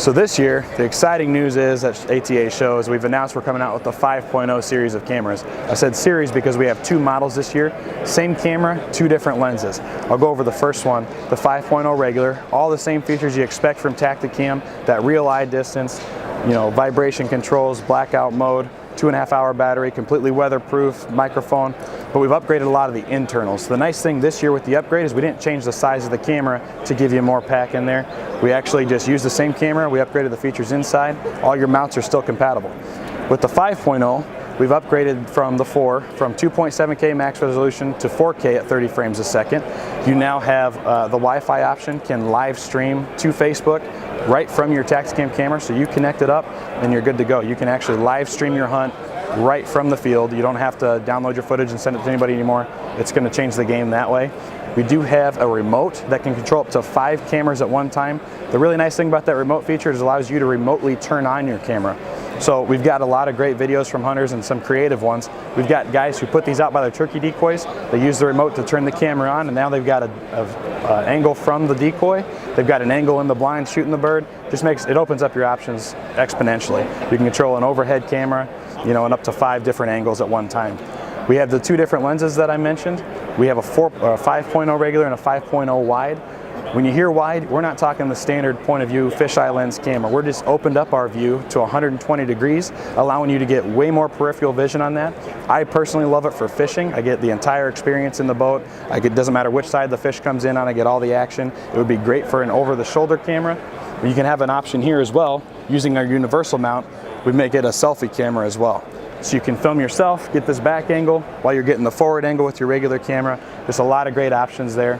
So this year, the exciting news is at ATA shows, we've announced we're coming out with the 5.0 series of cameras. I said series because we have two models this year. Same camera, two different lenses. I'll go over the first one, the 5.0 regular. All the same features you expect from Tactacam, that real eye distance, vibration controls, blackout mode, 2.5 hour battery, completely weatherproof, microphone, but we've upgraded a lot of the internals. The nice thing this year with the upgrade is we didn't change the size of the camera to give you more pack in there. We actually just used the same camera, we upgraded the features inside. All your mounts are still compatible. With the 5.0, we've upgraded from the 4, from 2.7K max resolution to 4K at 30 frames a second. You now have the Wi-Fi option, can live stream to Facebook right from your Tacticam camera, so you connect it up and you're good to go. You can actually live stream your hunt right from the field. You don't have to download your footage and send it to anybody anymore. It's going to change the game that way. We do have a remote that can control up to 5 cameras at one time. The really nice thing about that remote feature is it allows you to remotely turn on your camera. So we've got a lot of great videos from hunters and some creative ones. We've got guys who put these out by their turkey decoys. They use the remote to turn the camera on, and now they've got an angle from the decoy. They've got an angle in the blind shooting the bird. It opens up your options exponentially. You can control an overhead camera, and up to 5 different angles at one time. We have the 2 different lenses that I mentioned. We have a 5.0 regular and a 5.0 wide. When you hear wide, we're not talking the standard point of view fisheye lens camera. We're just opened up our view to 120 degrees, allowing you to get way more peripheral vision on that. I personally love it for fishing. I get the entire experience in the boat. It doesn't matter which side the fish comes in on, I get all the action. It would be great for an over-the-shoulder camera. You can have an option here as well. Using our universal mount, we make it a selfie camera as well. So you can film yourself, get this back angle while you're getting the forward angle with your regular camera. There's a lot of great options there.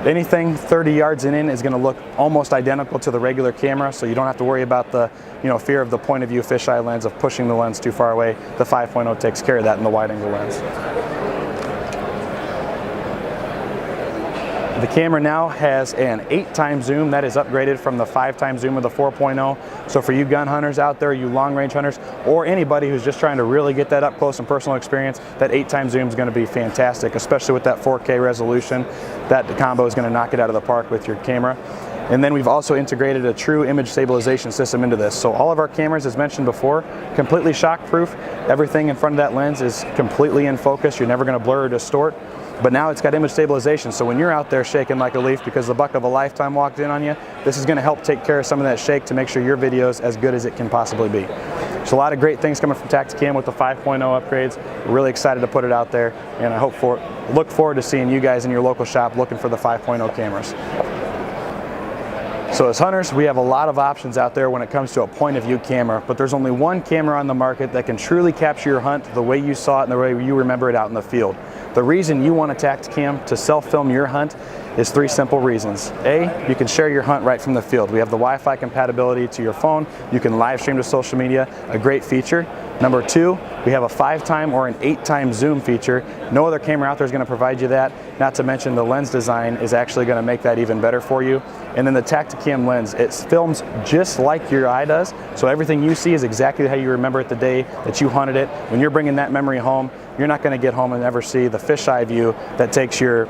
Anything 30 yards and in is going to look almost identical to the regular camera, so you don't have to worry about the fear of the point of view fisheye lens of pushing the lens too far away. The 5.0 takes care of that in the wide angle lens. The camera now has an 8x zoom that is upgraded from the 5x zoom of the 4.0. So for you gun hunters out there, you long range hunters, or anybody who's just trying to really get that up close and personal experience, that 8x zoom is going to be fantastic, especially with that 4K resolution. That combo is going to knock it out of the park with your camera. And then we've also integrated a true image stabilization system into this. So all of our cameras, as mentioned before, completely shockproof. Everything in front of that lens is completely in focus. You're never going to blur or distort. But now it's got image stabilization, so when you're out there shaking like a leaf because the buck of a lifetime walked in on you, this is going to help take care of some of that shake to make sure your video is as good as it can possibly be. So a lot of great things coming from Tacticam with the 5.0 upgrades. We're really excited to put it out there, and I look forward to seeing you guys in your local shop looking for the 5.0 cameras. So as hunters, we have a lot of options out there when it comes to a point of view camera, but there's only one camera on the market that can truly capture your hunt the way you saw it and the way you remember it out in the field. The reason you want a Tactacam to self-film your hunt is 3 simple reasons. A, you can share your hunt right from the field. We have the Wi-Fi compatibility to your phone. You can live stream to social media, a great feature. Number 2, we have a 5x or an 8x zoom feature. No other camera out there is going to provide you that. Not to mention the lens design is actually going to make that even better for you. And then the Tactacam lens, it films just like your eye does. So everything you see is exactly how you remember it the day that you hunted it. When you're bringing that memory home, you're not going to get home and ever see the fisheye view that takes your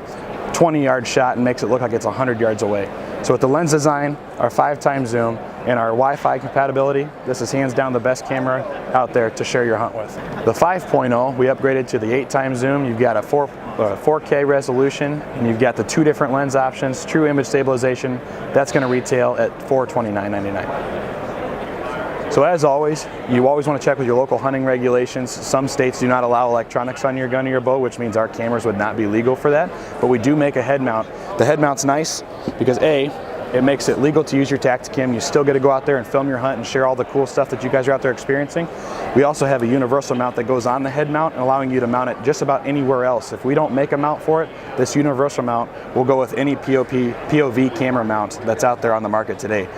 20-yard shot and makes it look like it's 100 yards away. So with the lens design, our 5x zoom, and our Wi-Fi compatibility, this is hands down the best camera out there to share your hunt with. The 5.0, we upgraded to the 8x zoom. You've got a 4K resolution, and you've got the 2 different lens options, true image stabilization. That's going to retail at $429.99. So as always, you always want to check with your local hunting regulations. Some states do not allow electronics on your gun or your bow, which means our cameras would not be legal for that. But we do make a head mount. The head mount's nice because A, it makes it legal to use your Tactacam. You still get to go out there and film your hunt and share all the cool stuff that you guys are out there experiencing. We also have a universal mount that goes on the head mount, allowing you to mount it just about anywhere else. If we don't make a mount for it, this universal mount will go with any POV camera mount that's out there on the market today.